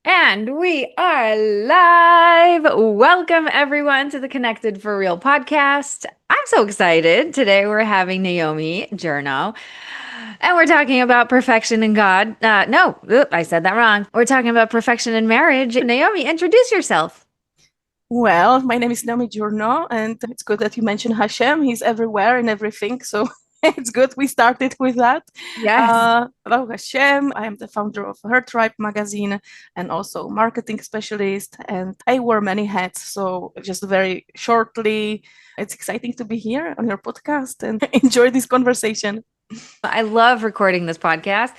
And we are live. Welcome, everyone, to the Connected for Real podcast. I'm so excited. Today, we're having Naomi Journo, and we're talking about perfection in God. I said that wrong. We're talking about perfection in marriage. Naomi, introduce yourself. Well, my name is Naomi Journo, and it's good that you mentioned Hashem. He's everywhere and everything, so it's good we started with that. Yes. Hello, Hashem. I am the founder of Her Tribe magazine and also marketing specialist, and I wear many hats. So, just very shortly, it's exciting to be here on your podcast and enjoy this conversation. I love recording this podcast.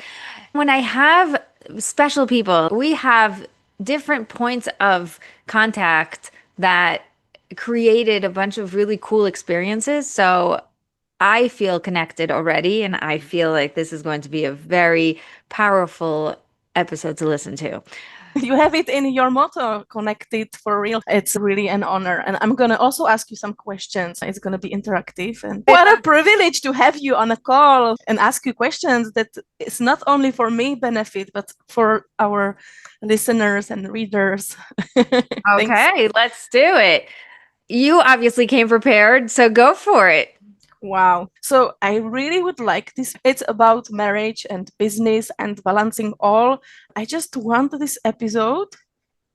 When I have special people, we have different points of contact that created a bunch of really cool experiences. So I feel connected already, and I feel like this is going to be a very powerful episode to listen to. You have it in your motto, connected for real. It's really an honor. And I'm going to also ask you some questions. It's going to be interactive. And what a privilege to have you on a call and ask you questions that is not only for me benefit, but for our listeners and readers. Thanks. Okay, let's do it. You obviously came prepared, so go for it. Wow. So I really would like this. It's about marriage and business and balancing all. I just want this episode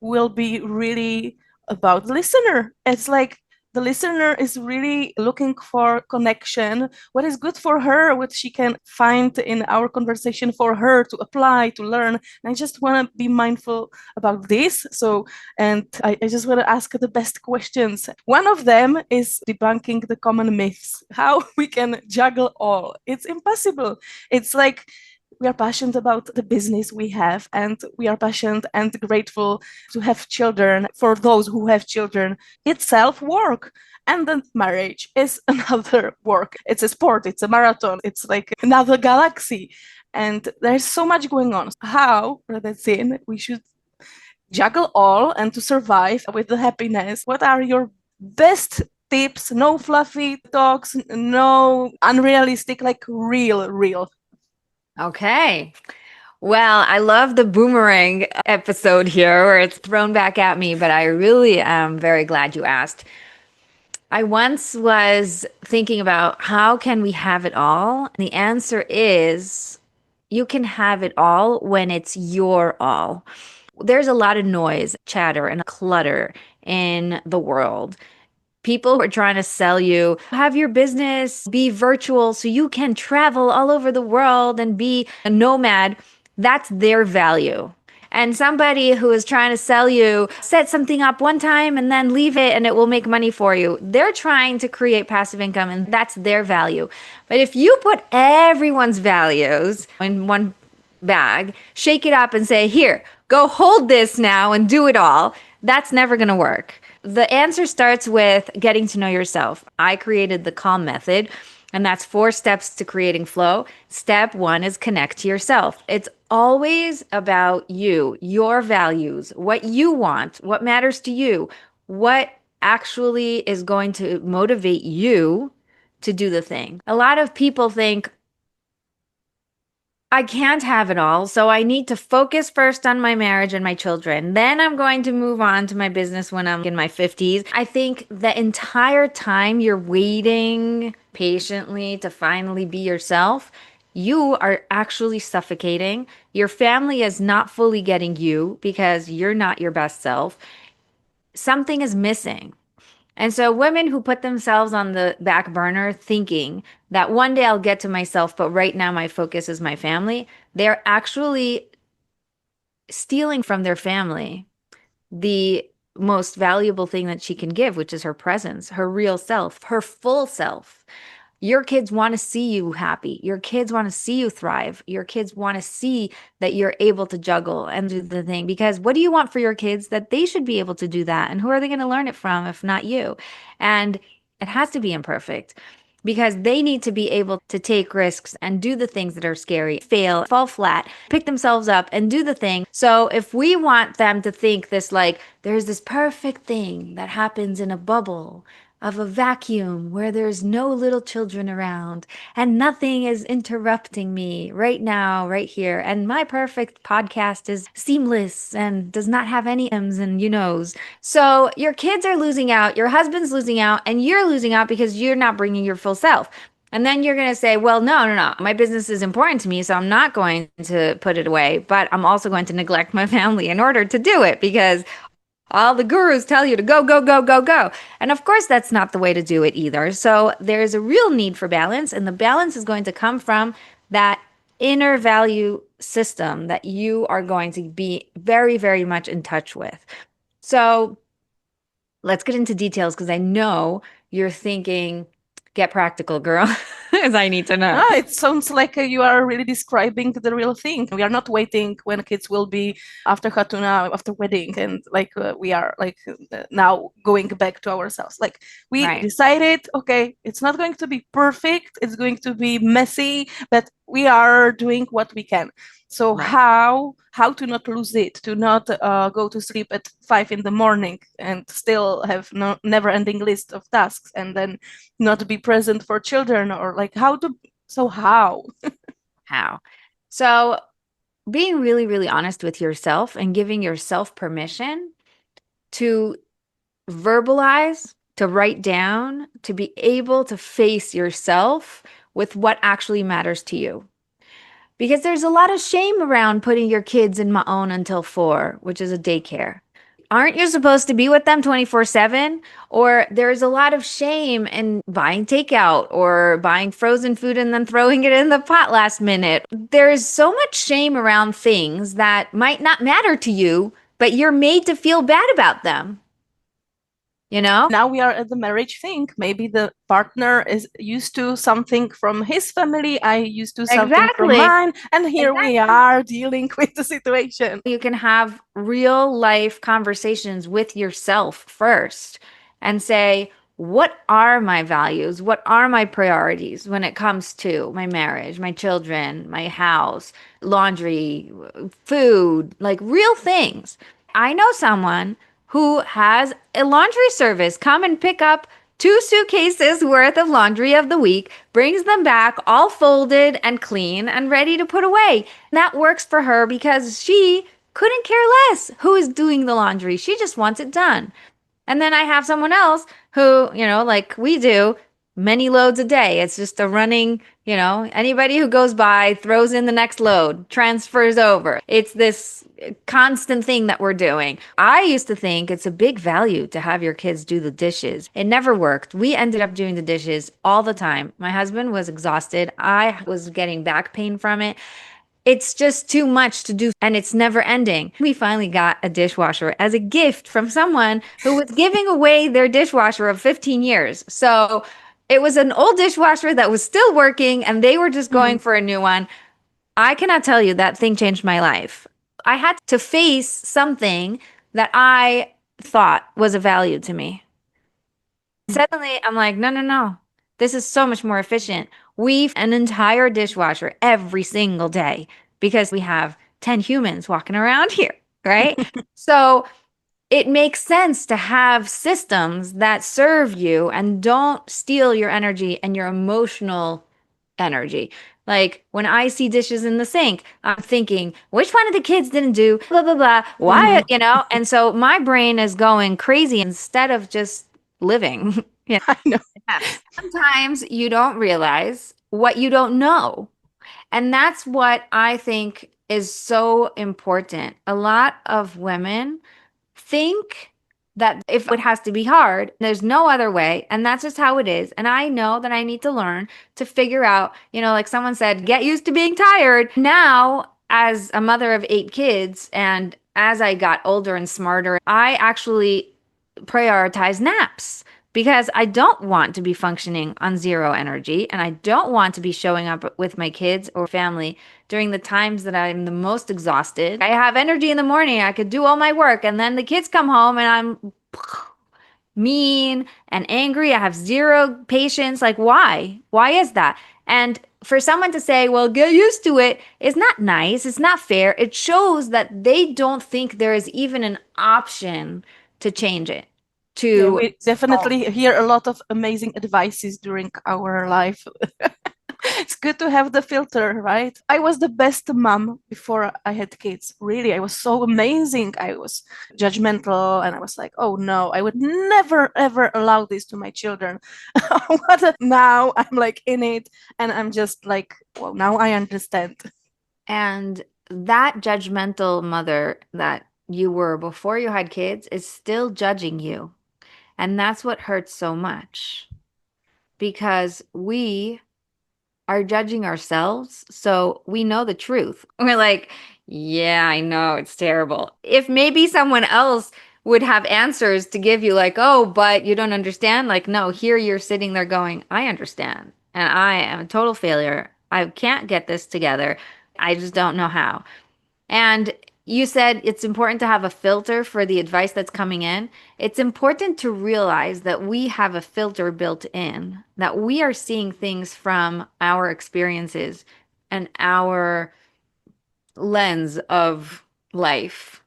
will be really about the listener. It's like the listener is really looking for connection, what is good for her, what she can find in our conversation for her to apply, to learn. And I just want to be mindful about this. So, and I just want to ask the best questions. One of them is debunking the common myths, how we can juggle all. It's impossible. It's like, we are passionate about the business we have, and we are passionate and grateful to have children. For those who have children, itself work. And then marriage is another work. It's a sport, it's a marathon, it's like another galaxy. And there's so much going on. How, Rebbetzin, we should juggle all and to survive with the happiness. What are your best tips? No fluffy talks, no unrealistic, like real. Okay. Well, I love the boomerang episode here where it's thrown back at me, but I really am very glad you asked. I once was thinking about how can we have it all? And the answer is you can have it all when it's your all. There's a lot of noise, chatter, and clutter in the world. People are trying to sell you, have your business be virtual so you can travel all over the world and be a nomad. That's their value. And somebody who is trying to sell you, set something up one time and then leave it and it will make money for you. They're trying to create passive income and that's their value. But if you put everyone's values in one bag, shake it up and say, here, go hold this now and do it all, that's never going to work. The answer starts with getting to know yourself. I created the CALM method, and that's 4 steps to creating flow. Step 1 is connect to yourself. It's always about you, your values, what you want, what matters to you, what actually is going to motivate you to do the thing. A lot of people think, I can't have it all, so I need to focus first on my marriage and my children. Then I'm going to move on to my business when I'm in my 50s. I think the entire time you're waiting patiently to finally be yourself, you are actually suffocating. Your family is not fully getting you because you're not your best self. Something is missing. And so women who put themselves on the back burner thinking that one day I'll get to myself, but right now my focus is my family, they're actually stealing from their family the most valuable thing that she can give, which is her presence, her real self, her full self. Your kids want to see you happy. Your kids want to see you thrive. Your kids want to see that you're able to juggle and do the thing. Because what do you want for your kids? That they should be able to do that. And who are they going to learn it from if not you? And it has to be imperfect because they need to be able to take risks and do the things that are scary, fail, fall flat, pick themselves up and do the thing. So if we want them to think this, like, there's this perfect thing that happens in a bubble of a vacuum where there's no little children around and nothing is interrupting me right now, right here. And my perfect podcast is seamless and does not have any M's and you knows. So your kids are losing out, your husband's losing out, and you're losing out because you're not bringing your full self. And then you're going to say, well, no, no, no. My business is important to me, so I'm not going to put it away, but I'm also going to neglect my family in order to do it because all the gurus tell you to go, go, go, go, go. And of course, that's not the way to do it either. So there's a real need for balance, and the balance is going to come from that inner value system that you are going to be very, very much in touch with. So let's get into details because I know you're thinking, get practical, girl, because I need to know. Ah, it sounds like you are really describing the real thing. We are not waiting when kids will be after Hatuna, after wedding, and like we are like now going back to ourselves. Like we Right, decided, okay, it's not going to be perfect, it's going to be messy, but we are doing what we can. So right. how to not lose it, to not go to sleep at 5 in the morning and still have no never-ending list of tasks, and then not be present for children, or like how to so how How? So being really, really honest with yourself and giving yourself permission to verbalize, to write down, to be able to face yourself with what actually matters to you. Because there's a lot of shame around putting your kids in Ma'on until 4, which is a daycare. Aren't you supposed to be with them 24/7? Or there's a lot of shame in buying takeout or buying frozen food and then throwing it in the pot last minute. There's so much shame around things that might not matter to you, but you're made to feel bad about them, you know? now we are at the marriage thing. Maybe the partner is used to something from his family, I used to something from Exactly. mine, and here we Exactly. are dealing with the situation. You can have real life conversations with yourself first and say, what are my values? What are my priorities when it comes to my marriage, my children, my house, laundry, food, like real things? I know someone who has a laundry service come and pick up 2 suitcases worth of laundry of the week, brings them back all folded and clean and ready to put away. And that works for her because she couldn't care less who is doing the laundry. She just wants it done. And then I have someone else who, like we do, many loads a day. It's just a running, anybody who goes by throws in the next load, transfers over. It's this constant thing that we're doing. I used to think it's a big value to have your kids do the dishes. It never worked. We ended up doing the dishes all the time. My husband was exhausted. I was getting back pain from it. It's just too much to do and it's never ending. We finally got a dishwasher as a gift from someone who was giving away their dishwasher of 15 years. So it was an old dishwasher that was still working and they were just going Mhm. for a new one. I cannot tell you that thing changed my life. I had to face something that I thought was a value to me. Suddenly, I'm like, no, no, no. This is so much more efficient. We've an entire dishwasher every single day because we have 10 humans walking around here, right? So it makes sense to have systems that serve you and don't steal your energy and your emotional energy. Like when I see dishes in the sink, I'm thinking, which one of the kids didn't do blah, blah, blah? Why, Mhm. And so my brain is going crazy instead of just living. I know. Yeah. Sometimes you don't realize what you don't know. And that's what I think is so important. A lot of women think that if it has to be hard, there's no other way. And that's just how it is. And I know that I need to learn to figure out, like someone said, get used to being tired. Now, as a mother of 8 kids, and as I got older and smarter, I actually prioritize naps because I don't want to be functioning on zero energy and I don't want to be showing up with my kids or family during the times that I'm the most exhausted. I have energy in the morning, I could do all my work, and then the kids come home and I'm mean and angry. I have zero patience. Like, why? Why is that? And for someone to say, well, get used to it, is not nice. It's not fair. It shows that they don't think there is even an option to change it. Yeah, to we solve. definitely hear a lot of amazing advices during our life. It's good to have the filter, right? I was the best mom before I had kids. Really, I was so amazing. I was judgmental and I was like, oh no, I would never ever allow this to my children. Now I'm like in it and I'm just like, well, now I understand. And that judgmental mother that you were before you had kids is still judging you. And that's what hurts so much because we are judging ourselves. So we know the truth. We're like, yeah, I know it's terrible. If maybe someone else would have answers to give you, like, oh, but you don't understand. Like, no, here you're sitting there going, I understand. And I am a total failure. I can't get this together. I just don't know how. And you said it's important to have a filter for the advice that's coming in. It's important to realize that we have a filter built in, that we are seeing things from our experiences and our lens of life.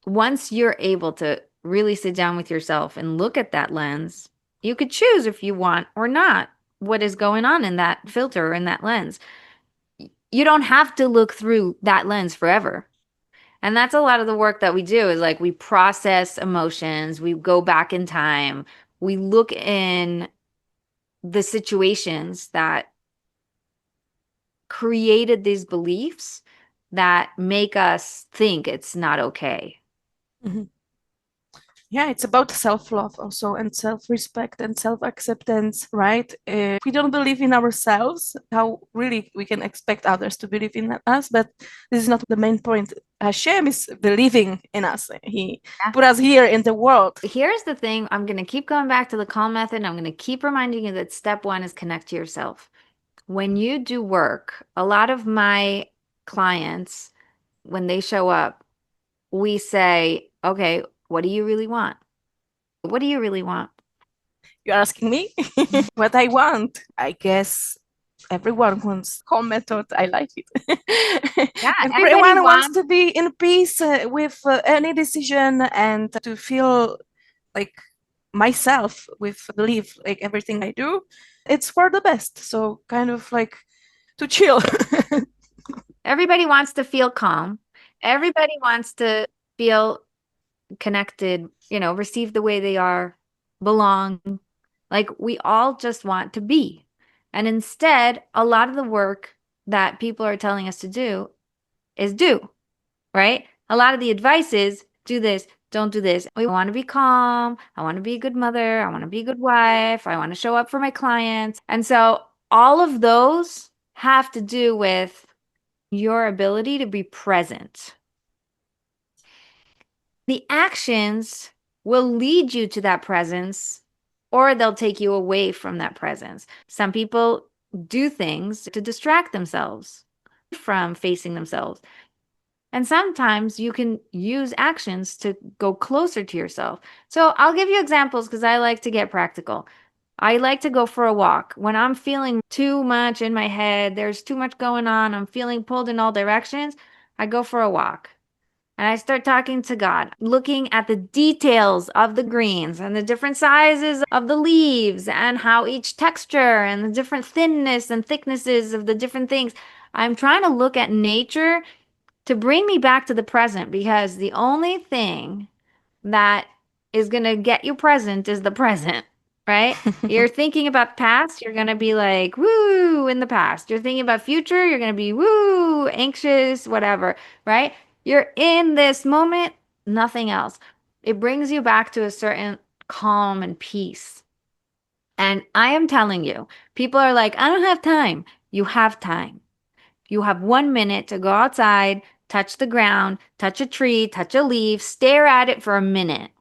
Once you're able to really sit down with yourself and look at that lens, you could choose if you want or not what is going on in that filter or in that lens. You don't have to look through that lens forever. And that's a lot of the work that we do is like we process emotions, we go back in time, we look in the situations that created these beliefs that make us think it's not okay. Mhm. Yeah, it's about self-love also and self-respect and self-acceptance, right? If we don't believe in ourselves, how really we can expect others to believe in us? But this is not the main point. Hashem is believing in us. He Yeah. put us here in the world. Here's the thing, I'm going to keep going back to the calm method. And I'm going to keep reminding you that step one is connect to yourself. When you do work, a lot of my clients, when they show up, we say, okay, what do you really want? What do you really want? You're asking me what I want. I guess everyone wants calm method. I like it. Yeah, everybody Everyone wants wants. to be in peace with any decision and to feel like myself with belief like everything I do, it's for the best. So kind of like to chill. Everybody wants to feel calm. Everybody wants to feel connected, receive the way they are, belong. Like we all just want to be. And instead, a lot of the work that people are telling us to do is do, right? A lot of the advice is do this, don't do this. We want to be calm. I want to be a good mother. I want to be a good wife. I want to show up for my clients. And so all of those have to do with your ability to be present. The actions will lead you to that presence or they'll take you away from that presence. Some people do things to distract themselves from facing themselves. And sometimes you can use actions to go closer to yourself. So I'll give you examples because I like to get practical. I like to go for a walk. When I'm feeling too much in my head, there's too much going on, I'm feeling pulled in all directions, I go for a walk. And I start talking to God, looking at the details of the greens and the different sizes of the leaves and how each texture and the different thinness and thicknesses of the different things. I'm trying to look at nature to bring me back to the present because the only thing that is going to get you present is the present, right? You're thinking about past, you're going to be like, woo, in the past. You're thinking about future, you're going to be woo, anxious, whatever, right? You're in this moment, nothing else. It brings you back to a certain calm and peace. And I am telling you, people are like, I don't have time. You have time. You have 1 minute to go outside, touch the ground, touch a tree, touch a leaf, stare at it for a minute,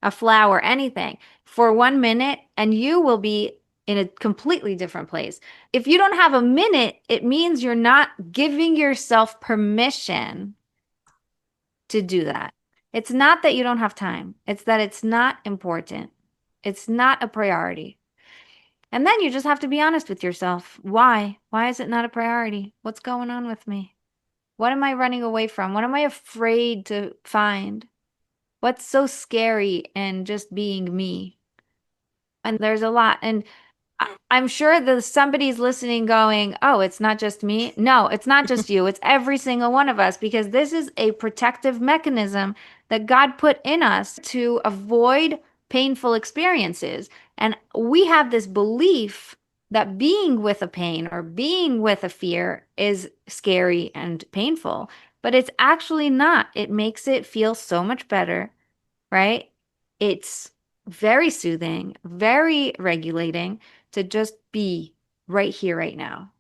a flower, anything for 1 minute, and you will be in a completely different place. If you don't have a minute, it means you're not giving yourself permission to do that. It's not that you don't have time, it's that it's not important, it's not a priority. And then you just have to be honest with yourself. Why? Why is it not a priority? What's going on with me? What am I running away from? What am I afraid to find? What's so scary in just being me? And there's a lot. And I'm sure that somebody's listening going, oh, it's not just me. No, it's not just you. It's every single one of us because this is a protective mechanism that God put in us to avoid painful experiences. And we have this belief that being with a pain or being with a fear is scary and painful, but it's actually not. It makes it feel so much better, right? It's very soothing, very regulating to just be right here, right now.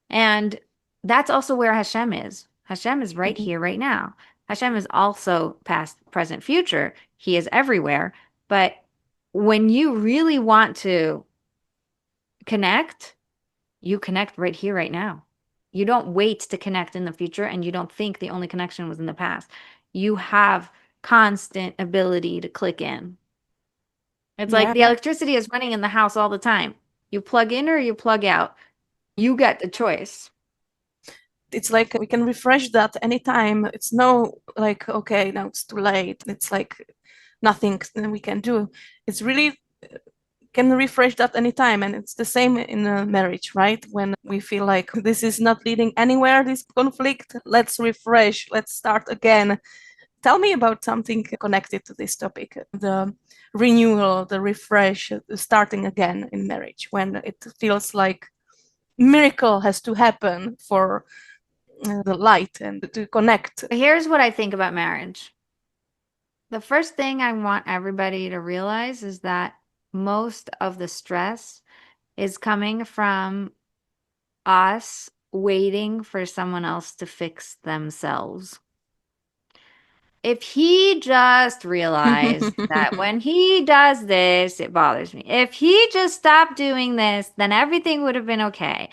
And that's also where Hashem is. Hashem is right Mhm. here, right now. Hashem is also past, present, future. He is everywhere. But when you really want to connect, you connect right here, right now. You don't wait to connect in the future and you don't think the only connection was in the past. You have constant ability to click in. It's like Yeah, the electricity is running in the house all the time. You plug in or you plug out. You get the choice. it's like we can refresh that anytime. It's no like, okay, now it's too late. It's like nothing we can do. It's really can refresh that anytime. And it's the same in a marriage, right? When we feel like this is not leading anywhere, this conflict, let's refresh, let's start again. Tell me about something connected to this topic, the renewal, the refresh, the starting again in marriage, when it feels like miracle has to happen for the light and to connect. Here's what I think about marriage. The first thing I want everybody to realize is that most of the stress is coming from us waiting for someone else to fix themselves. If he just realized that when he does this, it bothers me. If he just stopped doing this, then everything would have been okay.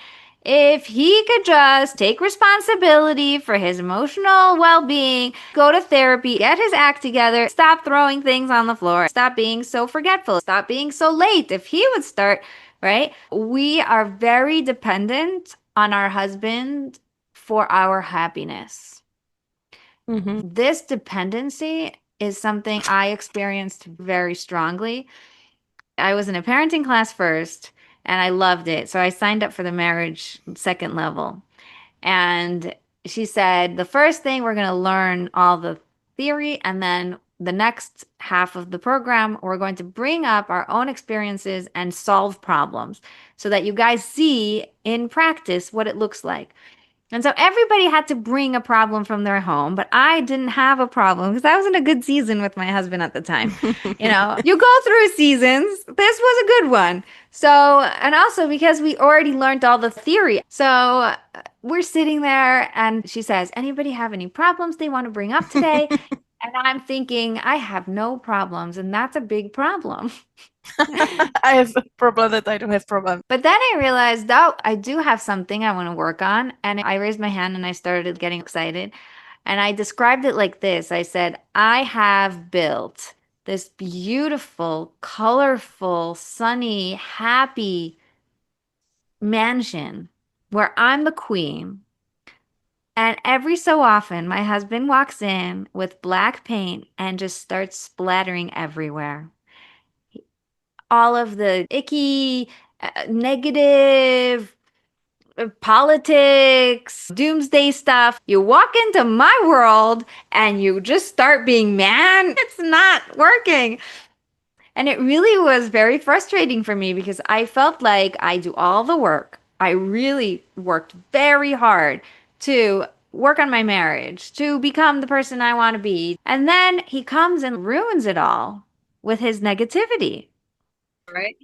If he could just take responsibility for his emotional well being, go to therapy, get his act together, stop throwing things on the floor, stop being so forgetful, stop being so late. If he would start, right? We are very dependent on our husband for our happiness. Mhm. This dependency is something I experienced very strongly. I was in a parenting class first and I loved it. So I signed up for the marriage second level. And she said, the first thing we're going to learn all the theory, and then the next half of the program, we're going to bring up our own experiences and solve problems so that you guys see in practice what it looks like. And so everybody had to bring a problem from their home, but I didn't have a problem because I was in a good season with my husband at the time. You know, you go through seasons. This was a good one. So, and also because we already learned all the theory. So we're sitting there and she says, anybody have any problems they want to bring up today? And I'm thinking, I have no problems. And that's a big problem. I have a problem that I don't have problem. But then I realized, oh, I do have something I want to work on. And I raised my hand and I started getting excited. And I described it like this. I said, I have built this beautiful, colorful, sunny, happy mansion where I'm the queen. And every so often, my husband walks in with black paint and just starts splattering everywhere. All of the icky, negative, politics, doomsday stuff. You walk into my world and you just start being man. It's not working. And it really was very frustrating for me because I felt like I do all the work. I really worked very hard to work on my marriage, to become the person I want to be. And then he comes and ruins it all with his negativity. Right.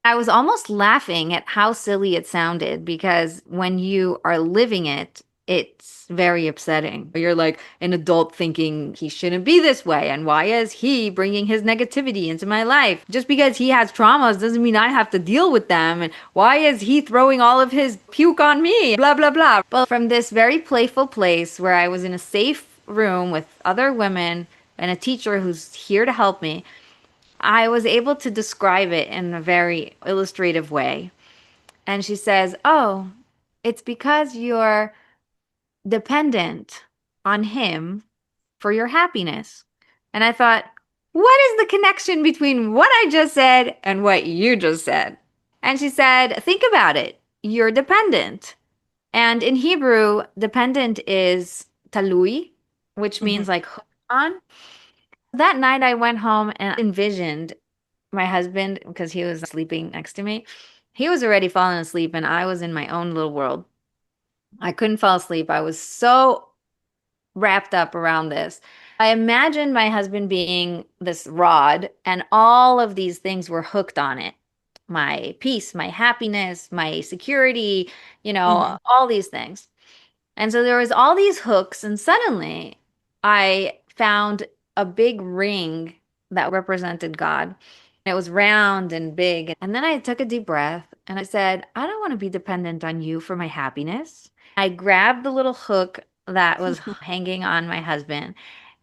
I was almost laughing at how silly it sounded because when you are living it, it's very upsetting. You're like an adult thinking he shouldn't be this way. And why is he bringing his negativity into my life? Just because he has traumas doesn't mean I have to deal with them. And why is he throwing all of his puke on me? Blah, blah, blah. But from this very playful place where I was in a safe room with other women and a teacher who's here to help me, I was able to describe it in a very illustrative way. And she says, oh, it's because you're dependent on him for your happiness. And I thought, what is the connection between what I just said and what you just said? And she said, think about it. You're dependent. And in Hebrew, dependent is talui, which Mhm. means like hooked on. That night I went home and envisioned my husband because he was sleeping next to me. He was already falling asleep and I was in my own little world. I couldn't fall asleep. I was so wrapped up around this. I imagined my husband being this rod, and all of these things were hooked on it. My peace, my happiness, my security, Mhm. all these things. And so there was all these hooks, and suddenly I found a big ring that represented God. It was round and big. And then I took a deep breath and I said, I don't want to be dependent on you for my happiness. I grabbed the little hook that was hanging on my husband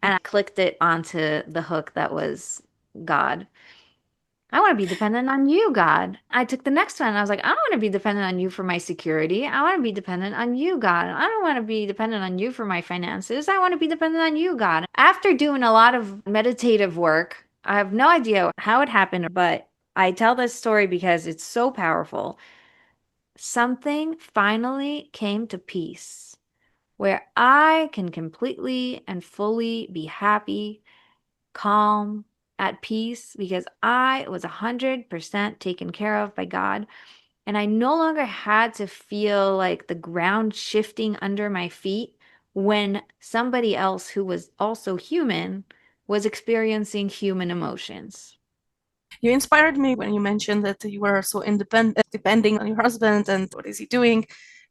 and I clicked it onto the hook that was God. I want to be dependent on you, God. I took the next one. And I was like, I don't want to be dependent on you for my security. I want to be dependent on you, God. I don't want to be dependent on you for my finances. I want to be dependent on you, God. After doing a lot of meditative work, I have no idea how it happened, but I tell this story because it's so powerful. Something finally came to peace where I can completely and fully be happy, calm, at peace because I was 100% taken care of by God. And I no longer had to feel like the ground shifting under my feet when somebody else who was also human was experiencing human emotions. You inspired me when you mentioned that you were so independent, depending on your husband and what is he doing.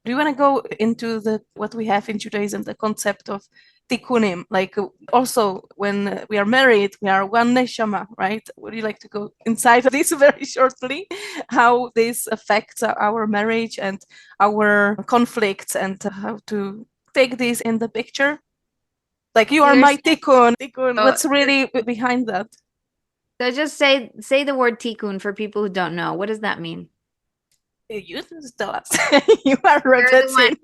Do you want to go into the what we have in Judaism, the concept of tikkunim? Like also when we are married, we are one neshama, right? Would you like to go inside of this very shortly? How this affects our marriage and our conflicts, and how to take this in the picture? Like you So are you're my saying, tikkun. Tikkun. so, What's really behind that? so just say the word tikkun for people who don't know. What does that mean? You just tell us. You are You're the one. Rebbetzin.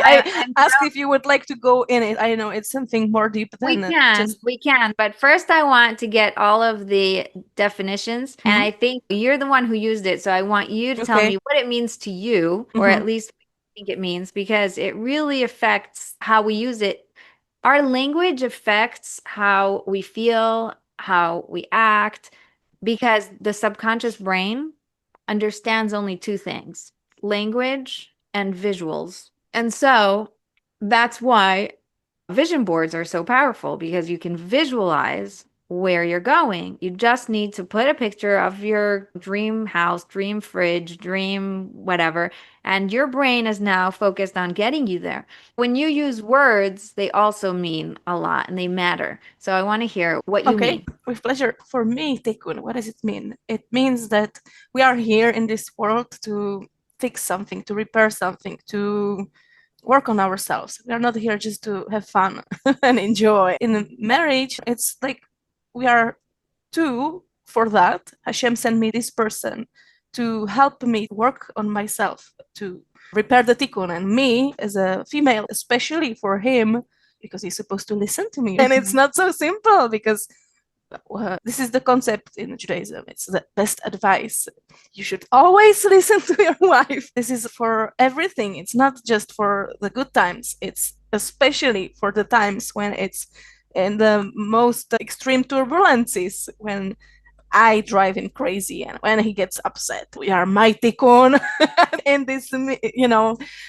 I I'm asked if you would like to go in it. I know it's something more deep We than can, just. we can. But first, I want to get all of the definitions. And Mhm. I think you're the one who used it. So I want you to tell Okay. me what it means to you, or Hmm. at least what you think it means, because it really affects how we use it. Our language affects how we feel, how we act, because the subconscious brain understands only two things: language and visuals. And so that's why vision boards are so powerful because you can visualize where you're going. You just need to put a picture of your dream house, dream fridge, dream whatever, and your brain is now focused on getting you there. When you use words, they also mean a lot and they matter. So I want to hear what you Okay, mean. with pleasure. For me, tikkun, what does it mean? It means that we are here in this world to fix something, to repair something, to work on ourselves. We are not here just to have fun and enjoy. In marriage, it's like we are two for that. Hashem sent me this person to help me work on myself, to repair the tikkun, and me as a female, especially for him, because he's supposed to listen to me. And it's not so simple because this is the concept in Judaism. It's the best advice. You should always listen to your wife. This is for everything. It's not just for the good times. It's especially for the times when it's in the most extreme turbulences, when I drive him crazy and when he gets upset. We are mighty con in this,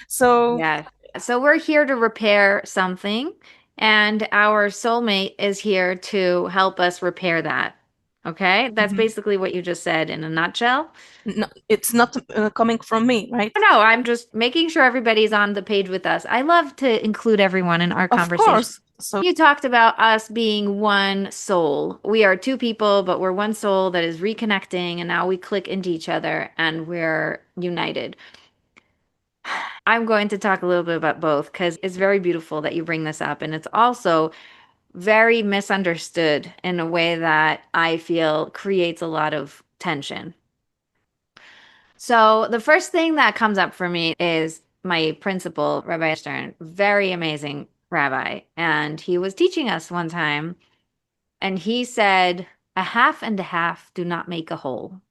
So Yes. So we're here to repair something, and our soulmate is here to help us repair that. Okay? That's mhm. basically what you just said in a nutshell. No, it's not coming from me, right? No, I'm just making sure everybody's on the page with us. I love to include everyone in our Of conversation. course. So You talked about us being one soul. We are two people, but we're one soul that is reconnecting, and now we click into each other and we're united. I'm going to talk a little bit about both because it's very beautiful that you bring this up. And it's also very misunderstood in a way that I feel creates a lot of tension. So the first thing that comes up for me is my principal, Rabbi Stern, very amazing rabbi. And he was teaching us one time. And he said, a half and a half do not make a whole.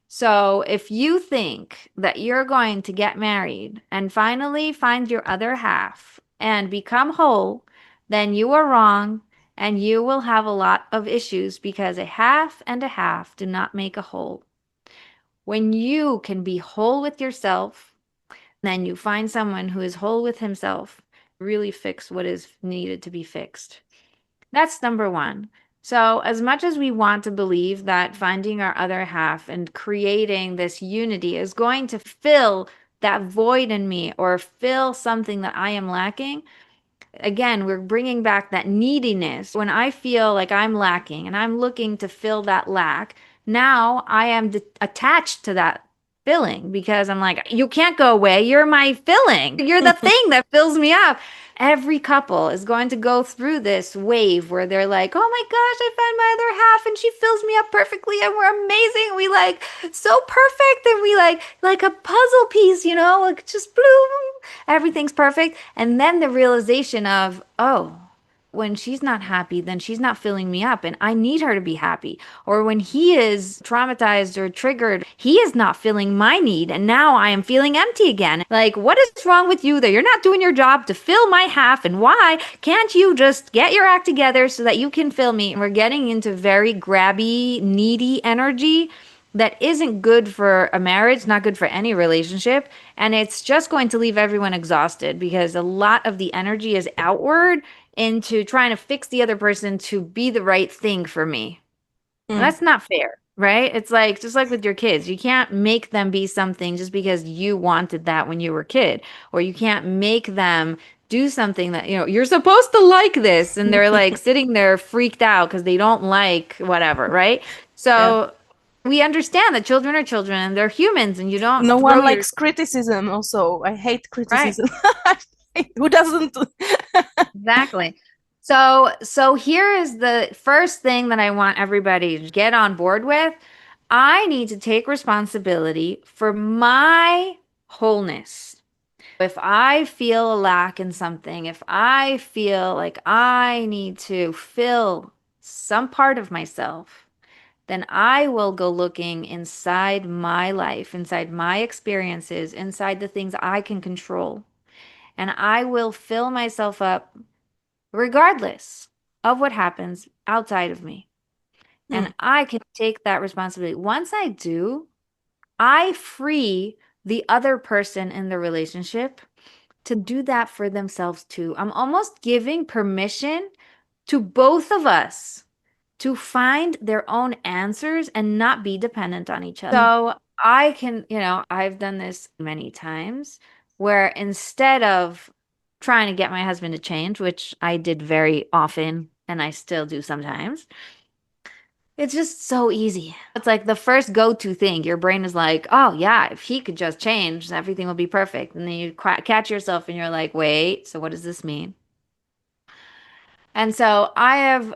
So if you think that you're going to get married and finally find your other half and become whole, then you are wrong and you will have a lot of issues because a half and a half do not make a whole. When you can be whole with yourself, then you find someone who is whole with himself, really fix what is needed to be fixed. That's number one. So, as much as we want to believe that finding our other half and creating this unity is going to fill that void in me or fill something that I am lacking, again, we're bringing back that neediness. When I feel like I'm lacking and I'm looking to fill that lack, now I am attached to that filling because I'm like, you can't go away. You're my filling. You're the thing that fills me up. Every couple is going to go through this wave where they're like, oh my gosh, I found my other half and she fills me up perfectly and we're amazing. We like so perfect and we like a puzzle piece, like just bloom, everything's perfect. And then the realization of, oh, when she's not happy, then she's not filling me up and I need her to be happy. Or when he is traumatized or triggered, he is not filling my need and now I am feeling empty again. Like, what is wrong with you that you're not doing your job to fill my half and why can't you just get your act together so that you can fill me? And we're getting into very grabby, needy energy that isn't good for a marriage, not good for any relationship. And it's just going to leave everyone exhausted because a lot of the energy is outward into trying to fix the other person to be the right thing for me. And Mm. that's not fair, right? It's like just like with your kids. You can't make them be something just because you wanted that when you were a kid, or you can't make them do something that, you're supposed to like this and they're like sitting there freaked out because they don't like whatever, right? Yeah. So we understand that children are children and they're humans and you don't No throw one your likes criticism. Also, I hate right. criticism. Who doesn't? Exactly. So here is the first thing that I want everybody to get on board with. I need to take responsibility for my wholeness. If I feel a lack in something, if I feel like I need to fill some part of myself, then I will go looking inside my life, inside my experiences, inside the things I can control. And I will fill myself up regardless of what happens outside of me. Mm. And I can take that responsibility. Once I do, I free the other person in the relationship to do that for themselves too. I'm almost giving permission to both of us to find their own answers and not be dependent on each other. Mm. So I can, I've done this many times where instead of trying to get my husband to change, which I did very often and I still do sometimes, it's just so easy. It's like the first go-to thing. Your brain is like, oh, yeah, if he could just change, everything will be perfect. And then you catch yourself and you're like, wait, so what does this mean? And so I have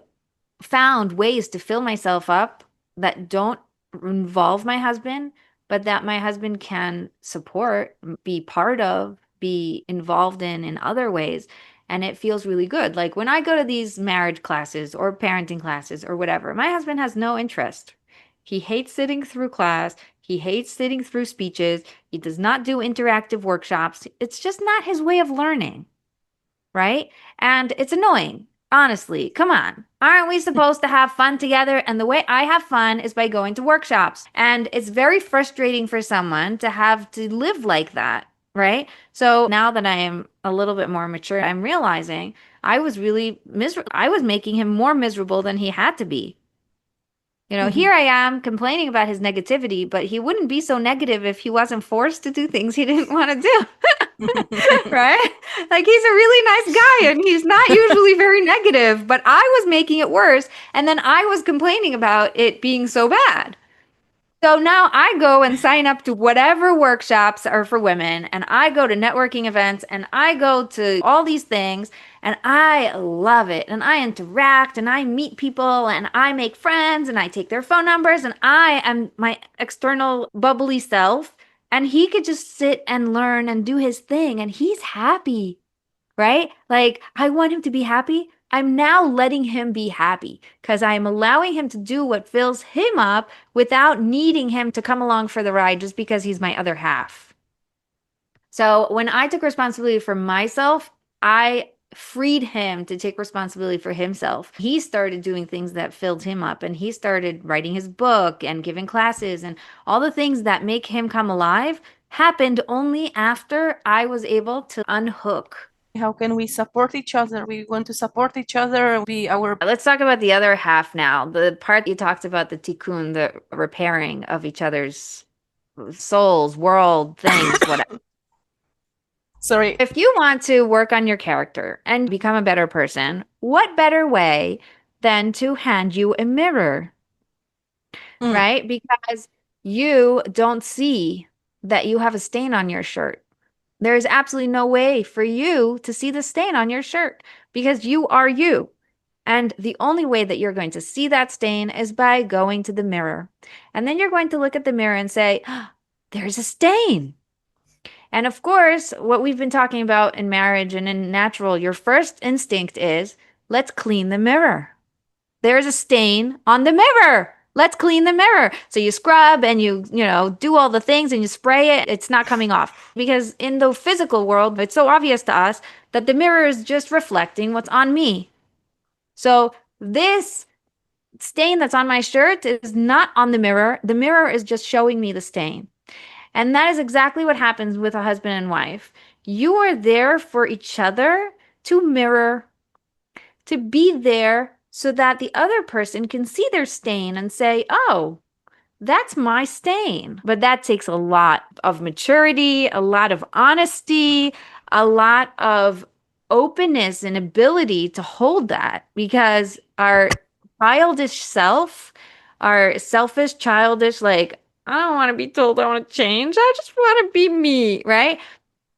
found ways to fill myself up that don't involve my husband, but that my husband can support, be part of, be involved in other ways. And it feels really good. Like when I go to these marriage classes or parenting classes or whatever, my husband has no interest. He hates sitting through class. He hates sitting through speeches. He does not do interactive workshops. It's just not his way of learning, right? And it's annoying. Honestly, come on. Aren't we supposed to have fun together? And the way I have fun is by going to workshops. And it's very frustrating for someone to have to live like that, right? So now that I am a little bit more mature, I'm realizing I was really miserable. I was making him more miserable than he had to be. Mhm. Here I am complaining about his negativity, but he wouldn't be so negative if he wasn't forced to do things he didn't want to do. Right? Like he's a really nice guy and he's not usually very negative, but I was making it worse. And then I was complaining about it being so bad. So now I go and sign up to whatever workshops are for women, and I go to networking events, and I go to all these things, and I love it. And I interact, and I meet people, and I make friends, and I take their phone numbers, and I am my external bubbly self. And he could just sit and learn and do his thing, and he's happy. right? Like, I want him to be happy. I'm now letting him be happy because I'm allowing him to do what fills him up without needing him to come along for the ride just because he's my other half. So when I took responsibility for myself, I freed him to take responsibility for himself. He started doing things that filled him up, and he started writing his book and giving classes, and all the things that make him come alive happened only after I was able to unhook. How can we support each other? We want to support each other, be our. Let's talk about the other half now. The part you talked about, the tikkun, the repairing of each other's souls, world, things, whatever. Sorry. If you want to work on your character and become a better person, what better way than to hand you a mirror, Mm. right? Because you don't see that you have a stain on your shirt. There is absolutely no way for you to see the stain on your shirt because you are you. And the only way that you're going to see that stain is by going to the mirror. And then you're going to look at the mirror and say, "Ah, there's a stain." And of course, what we've been talking about in marriage and in natural, your first instinct is, let's clean the mirror. There's a stain on the mirror. Let's clean the mirror. So you scrub and do all the things and you spray it. It's not coming off because in the physical world, it's so obvious to us that the mirror is just reflecting what's on me. So this stain that's on my shirt is not on the mirror. The mirror is just showing me the stain. And that is exactly what happens with a husband and wife. You are there for each other to mirror, to be there so that the other person can see their stain and say, oh, that's my stain. But that takes a lot of maturity, a lot of honesty, a lot of openness and ability to hold that because our childish self, our selfish, childish, like, I don't want to be told I want to change. I just want to be me, right?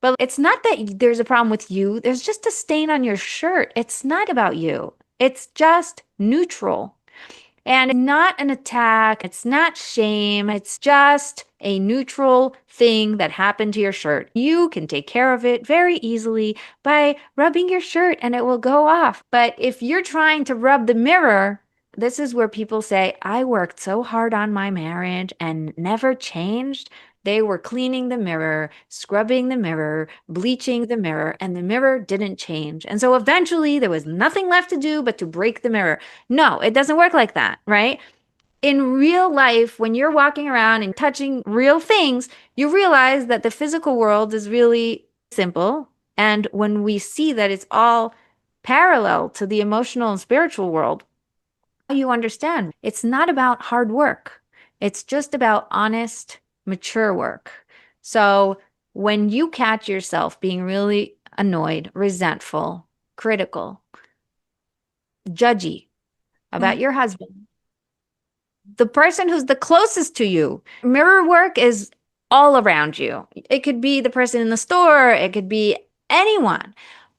But it's not that there's a problem with you. There's just a stain on your shirt. It's not about you. It's just neutral. And not an attack. It's not shame. It's just a neutral thing that happened to your shirt. You can take care of it very easily by rubbing your shirt and it will go off. But if you're trying to rub the mirror, this is where people say, I worked so hard on my marriage and never changed. They were cleaning the mirror, scrubbing the mirror, bleaching the mirror, and the mirror didn't change. And so eventually there was nothing left to do but to break the mirror. No, it doesn't work like that, right? In real life, when you're walking around and touching real things, you realize that the physical world is really simple. And when we see that it's all parallel to the emotional and spiritual world, you understand it's not about hard work. It's just about honest, mature work. So when you catch yourself being really annoyed, resentful, critical, judgy about Mm. your husband, the person who's the closest to you. Mirror work is all around you. It could be the person in the store, it could be anyone.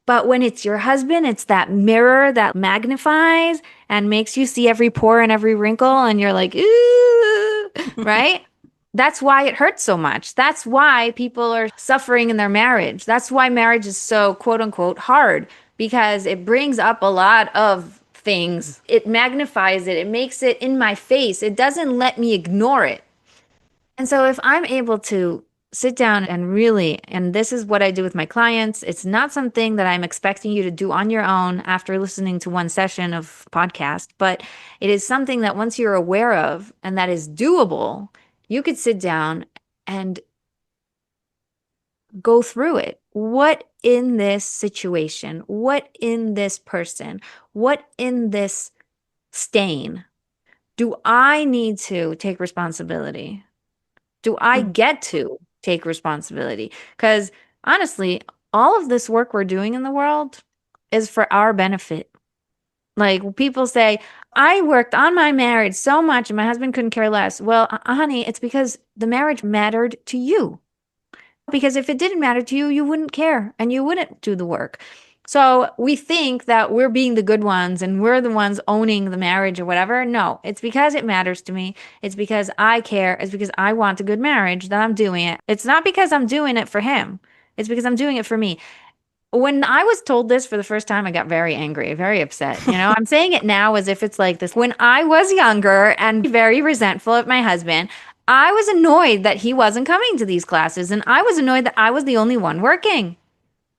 But when it's your husband, it's that mirror that magnifies and makes you see every pore and every wrinkle, and you're like, ooh, right? That's why it hurts so much. That's why people are suffering in their marriage. That's why marriage is so quote unquote hard because it brings up a lot of things. It magnifies it, it makes it in my face. It doesn't let me ignore it. And so if I'm able to sit down and really, and this is what I do with my clients, it's not something that I'm expecting you to do on your own after listening to one session of podcast, but it is something that once you're aware of and that is doable, you could sit down and go through it. What in this situation, what in this person, what in this stain do I need to take responsibility? Do I Mm. get to take responsibility? Because honestly, all of this work we're doing in the world is for our benefit. Like people say, I worked on my marriage so much and my husband couldn't care less. Well, honey, it's because the marriage mattered to you. Because if it didn't matter to you, you wouldn't care and you wouldn't do the work. So we think that we're being the good ones and we're the ones owning the marriage or whatever. No, it's because it matters to me. It's because I care. It's because I want a good marriage that I'm doing it. It's not because I'm doing it for him. It's because I'm doing it for me. When I was told this for the first time, I got very angry, very upset. I'm saying it now as if it's like this. When I was younger and very resentful at my husband, I was annoyed that he wasn't coming to these classes, and I was annoyed that I was the only one working.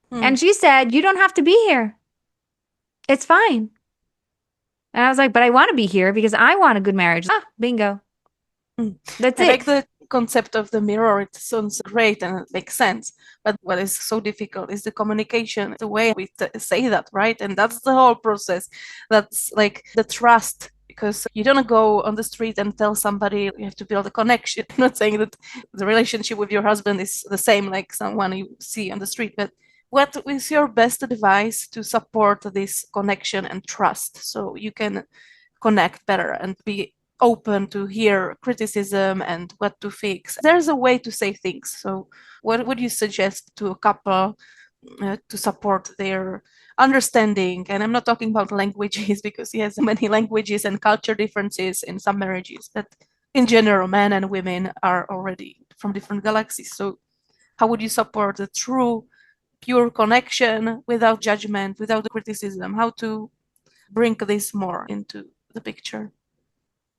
Hmm. And she said, "You don't have to be here. It's fine." And I was like, "But I want to be here because I want a good marriage." Ah, bingo. Mm. That's I it. like the concept of the mirror. It sounds great and it makes sense. But what is so difficult is the communication, the way we say that, right? And that's the whole process. That's like the trust. Because you don't go on the street and tell somebody you have to build a connection. I'm not saying that the relationship with your husband is the same like someone you see on the street, but what is your best advice to support this connection and trust so you can connect better and be open to hear criticism and what to fix? There's a way to say things. So, what would you suggest to a couple to support their understanding? And I'm not talking about languages because he has many languages and culture differences in some marriages, but in general, men and women are already from different galaxies. So, how would you support a true, pure connection without judgment, without criticism? How to bring this more into the picture?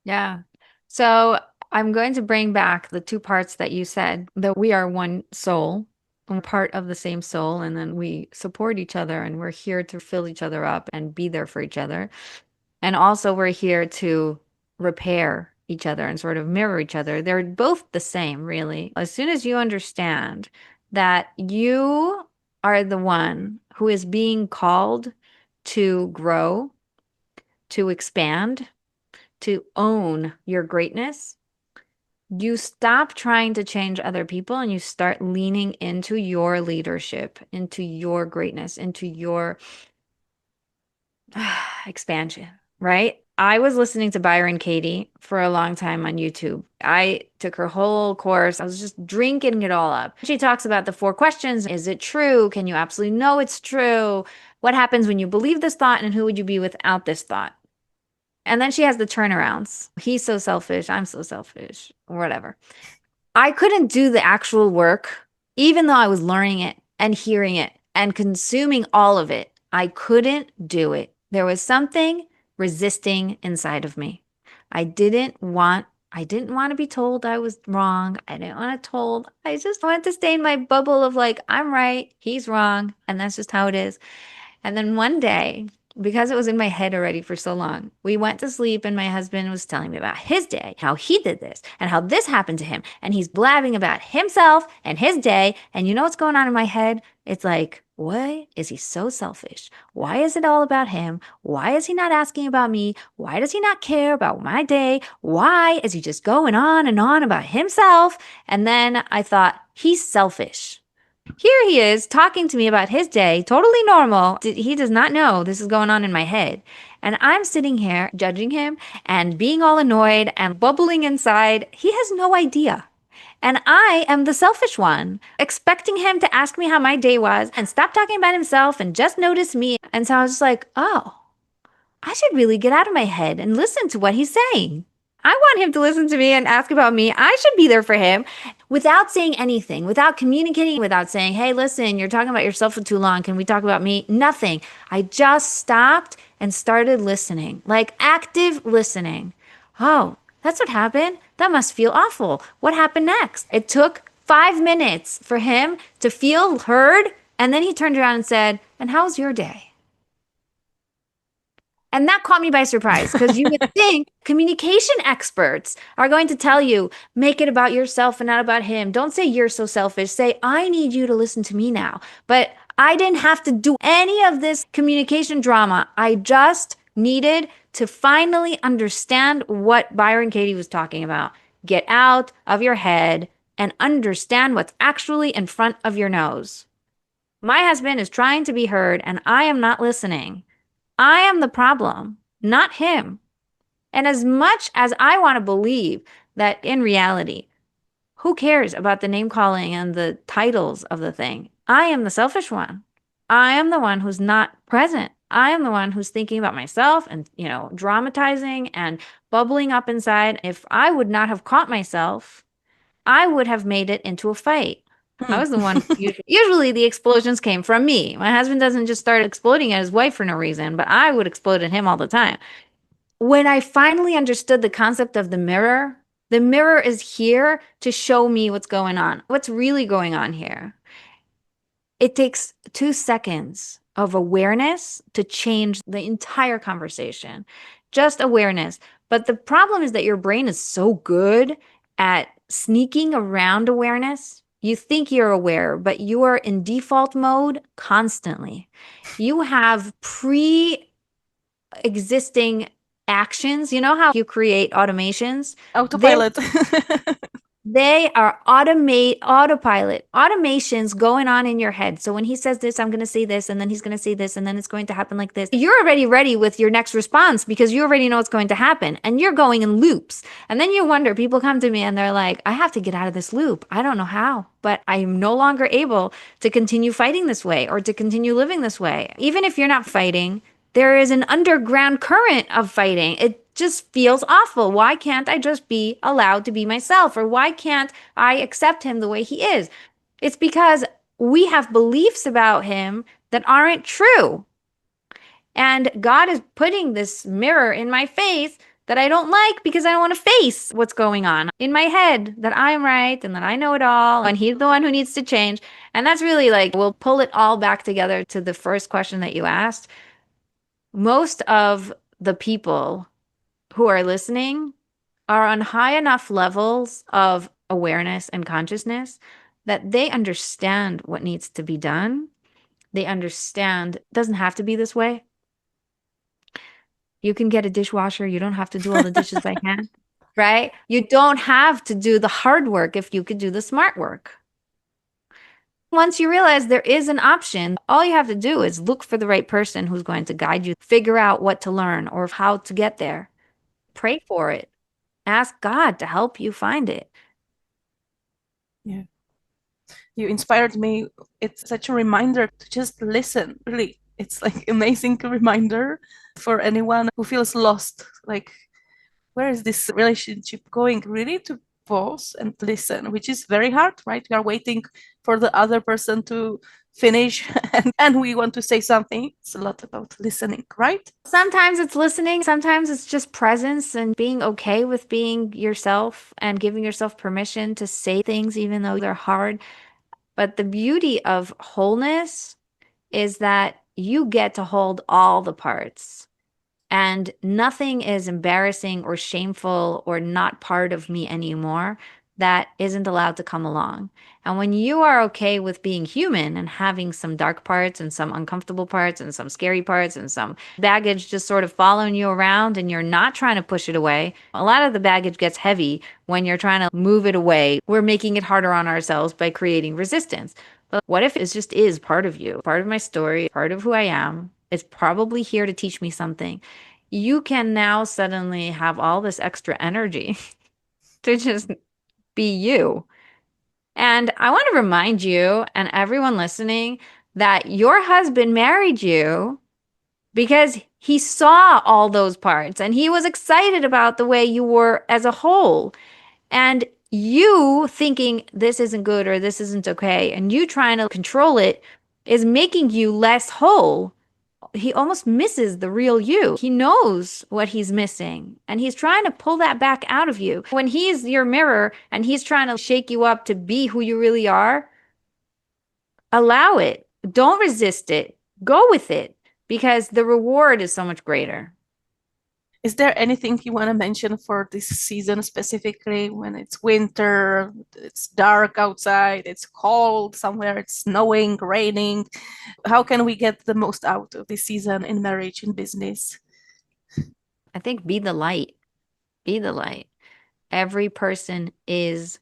Yeah. So I'm going to bring back the two parts that you said, that we are one soul, and we're part of the same soul, and then we support each other and we're here to fill each other up and be there for each other. And also we're here to repair each other and sort of mirror each other. They're both the same, really. As soon as you understand that you are the one who is being called to grow, to expand, to own your greatness, you stop trying to change other people and you start leaning into your leadership, into your greatness, into your expansion, right? I was listening to Byron Katie for a long time on YouTube. I took her whole course. I was just drinking it all up. She talks about the four questions. Is it true? Can you absolutely know it's true? What happens when you believe this thought? And who would you be without this thought? And then she has the turnarounds. He's so selfish. I'm so selfish, or whatever. I couldn't do the actual work, even though I was learning it and hearing it and consuming all of it. I couldn't do it. There was something resisting inside of me. I didn't want to be told I was wrong. I didn't want to told. I just wanted to stay in my bubble of like, I'm right, he's wrong, and that's just how it is. And then one day, because it was in my head already for so long, we went to sleep and my husband was telling me about his day, how he did this and how this happened to him. And he's blabbing about himself and his day. And you know what's going on in my head? It's like, why is he so selfish? Why is it all about him? Why is he not asking about me? Why does he not care about my day? Why is he just going on and on about himself? And then I thought, he's selfish. Here he is talking to me about his day, totally normal. He does not know this is going on in my head. And I'm sitting here judging him and being all annoyed and bubbling inside. He has no idea. And I am the selfish one, expecting him to ask me how my day was and stop talking about himself and just notice me. And so I was just like, oh, I should really get out of my head and listen to what he's saying. I want him to listen to me and ask about me. I should be there for him without saying anything, without communicating, without saying, hey, listen, you're talking about yourself for too long. Can we talk about me? Nothing. I just stopped and started listening, like active listening. Oh, that's what happened. That must feel awful. What happened next? It took 5 minutes for him to feel heard. And then he turned around and said, and how's your day? And that caught me by surprise because you would think communication experts are going to tell you, make it about yourself and not about him. Don't say you're so selfish. Say, I need you to listen to me now. But I didn't have to do any of this communication drama. I just needed to finally understand what Byron Katie was talking about. Get out of your head and understand what's actually in front of your nose. My husband is trying to be heard and I am not listening. I am the problem, not him. And as much as I want to believe that in reality, who cares about the name calling and the titles of the thing? I am the selfish one. I am the one who's not present. I am the one who's thinking about myself and, dramatizing and bubbling up inside. If I would not have caught myself, I would have made it into a fight. I Hmm. was the one. Usually the explosions came from me. My husband doesn't just start exploding at his wife for no reason, but I would explode at him all the time. When I finally understood the concept of the mirror is here to show me what's going on, what's really going on here. It takes 2 seconds of awareness to change the entire conversation. Just awareness. But the problem is that your brain is so good at sneaking around awareness. You think you're aware, but you are in default mode constantly. You have pre existing actions. You know how you create automations? They Autopilot. they are autopilot, automations going on in your head. So when he says this, I'm going to say this, and then he's going to say this, and then it's going to happen like this. You're already ready with your next response because you already know what's going to happen, and you're going in loops. And then you wonder, people come to me and they're like, I have to get out of this loop. I don't know how, but I'm no longer able to continue fighting this way or to continue living this way. Even if you're not fighting, there is an underground current of fighting. It just feels awful. Why can't I just be allowed to be myself? Or why can't I accept him the way he is? It's because we have beliefs about him that aren't true. And God is putting this mirror in my face that I don't like because I don't want to face what's going on in my head, that I'm right and that I know it all and he's the one who needs to change. And that's really like, we'll pull it all back together to the first question that you asked. Most of the people who are listening are on high enough levels of awareness and consciousness that they understand what needs to be done. They understand it doesn't have to be this way. You can get a dishwasher. You don't have to do all the dishes by hand, right? You don't have to do the hard work if you could do the smart work. Once you realize there is an option, all you have to do is look for the right person who's going to guide you, figure out what to learn or how to get there. Pray for it. Ask God to help you find it. Yeah. You inspired me. It's such a reminder to just listen. Really, it's like amazing reminder for anyone who feels lost. Like, where is this relationship going? Really, to pause and listen, which is very hard, right? We are waiting for the other person to finish, and we want to say something. It's a lot about listening, right? Sometimes it's listening, sometimes it's just presence and being okay with being yourself and giving yourself permission to say things even though they're hard. But the beauty of wholeness is that you get to hold all the parts. And nothing is embarrassing or shameful or not part of me anymore that isn't allowed to come along. And when you are okay with being human and having some dark parts and some uncomfortable parts and some scary parts and some baggage just sort of following you around and you're not trying to push it away, a lot of the baggage gets heavy when you're trying to move it away. We're making it harder on ourselves by creating resistance. But what if it just is part of you, part of my story, part of who I am? It's probably here to teach me something. You can now suddenly have all this extra energy to just be you. And I want to remind you and everyone listening that your husband married you because he saw all those parts and he was excited about the way you were as a whole. And you thinking this isn't good or this isn't okay, and you trying to control it is making you less whole. He almost misses the real you. He knows what he's missing and he's trying to pull that back out of you. When he's your mirror and he's trying to shake you up to be who you really are, allow it. Don't resist it. Go with it because the reward is so much greater. Is there anything you want to mention for this season specifically when it's winter, it's dark outside, it's cold somewhere, it's snowing, raining? How can we get the most out of this season in marriage and business? I think be the light. Be the light. Every person is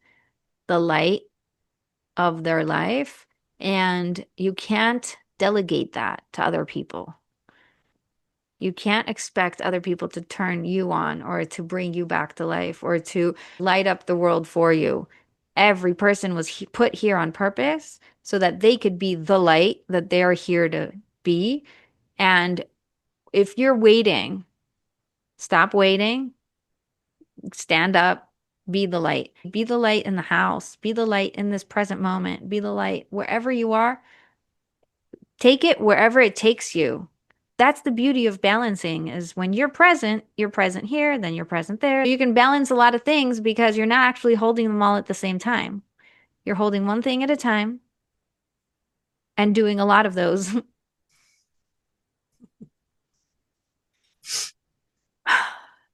the light of their life, and you can't delegate that to other people. You can't expect other people to turn you on or to bring you back to life or to light up the world for you. Every person was put here on purpose so that they could be the light that they are here to be. And if you're waiting, stop waiting, stand up, Be the light. Be the light in the house. Be the light in this present moment. Be the light wherever you are. Take it wherever it takes you. That's the beauty of balancing is when you're present here, then you're present there. You can balance a lot of things because you're not actually holding them all at the same time. You're holding one thing at a time and doing a lot of those.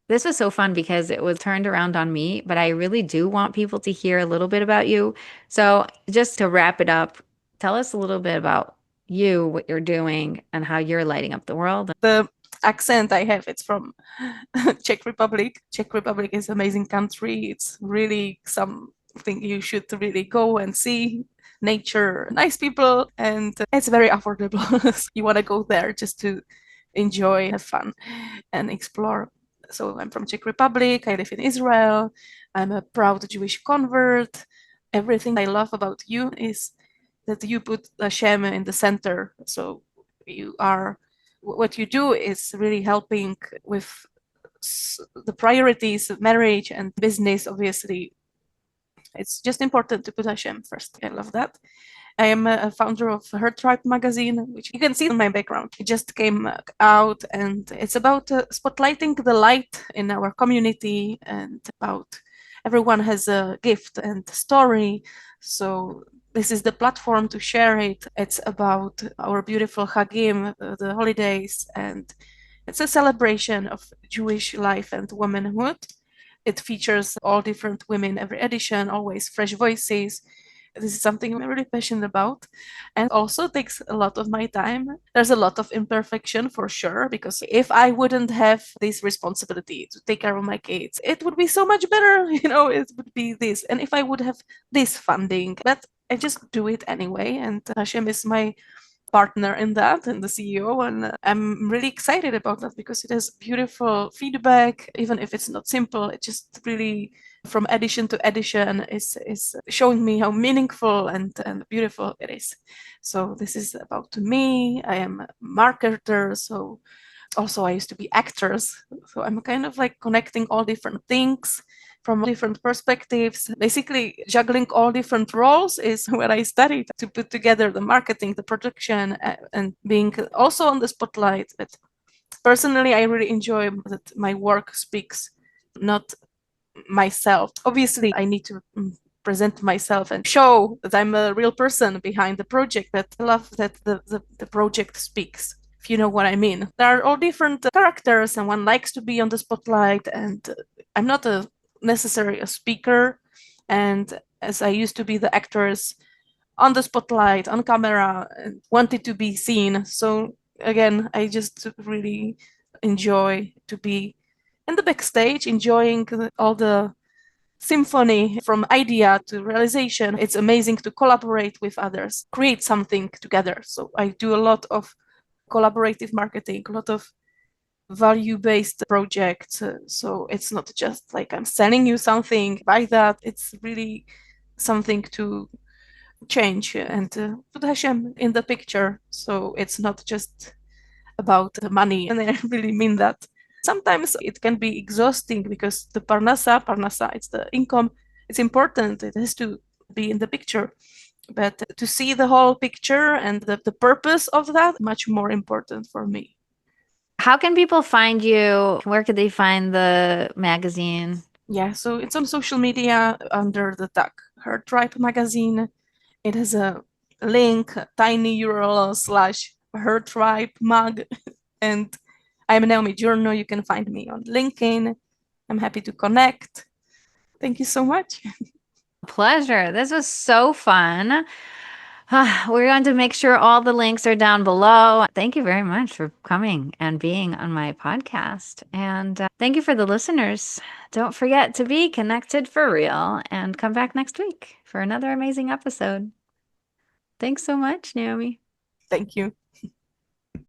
This was so fun because it was turned around on me, but I really do want people to hear a little bit about you. So, just to wrap it up, tell us a little bit about you, what you're doing, and how you're lighting up the world. The accent I have, it's from Czech Republic. Czech Republic is an amazing country. It's really something you should really go and see. Nature, nice people, and it's very affordable. You want to go there just to enjoy, have fun, and explore. So I'm from Czech Republic. I live in Israel. I'm a proud Jewish convert. Everything I love about you is that you put Hashem in the center. So you are what you do is really helping with the priorities of marriage and business. Obviously, it's just important to put Hashem first. I love that. I am a founder of Her Tribe magazine, which you can see in my background. It just came out, and it's about spotlighting the light in our community and about everyone has a gift and story. So this is the platform to share it. It's about our beautiful Hagim, the holidays, and it's a celebration of Jewish life and womanhood. It features all different women every edition, always fresh voices. This is something I'm really passionate about and also takes a lot of my time. There's a lot of imperfection for sure, because if I wouldn't have this responsibility to take care of my kids, it would be so much better, it would be this. And if I would have this funding, but I just do it anyway. And Hashem is my partner in that and the CEO, and I'm really excited about that because it has beautiful feedback. Even if it's not simple, it just really from edition to edition is showing me how meaningful and beautiful it is. So this is about me. I am a marketer, so also I used to be actors, so I'm kind of like connecting all different things from different perspectives. Basically, juggling all different roles is what I studied to put together the marketing, the production, and being also on the spotlight. But personally, I really enjoy that my work speaks not myself. Obviously, I need to present myself and show that I'm a real person behind the project, but I love that the project speaks, if you know what I mean. There are all different characters and one likes to be on the spotlight, and I'm not necessarily a speaker, and as I used to be the actors on the spotlight, on camera, and wanted to be seen. So again, I just really enjoy to be in the backstage, enjoying all the symphony from idea to realization. It's amazing to collaborate with others, create something together. So I do a lot of collaborative marketing, a lot of value-based projects. So it's not just like I'm selling you something, buy that. It's really something to change and put Hashem in the picture. So it's not just about the money, and I really mean that. Sometimes it can be exhausting because the parnasa, it's the income, it's important, it has to be in the picture. But to see the whole picture and the purpose of that, much more important for me. How can people find you? Where could they find the magazine? Yeah, so it's on social media under the tag Her Tribe magazine. It has a link, a tiny URL / Her Tribe mag. And I'm Naomi Journo. You can find me on LinkedIn. I'm happy to connect. Thank you so much. Pleasure. This was so fun. We're going to make sure all the links are down below. Thank you very much for coming and being on my podcast. And thank you for the listeners. Don't forget to be connected for real and come back next week for another amazing episode. Thanks so much, Naomi. Thank you.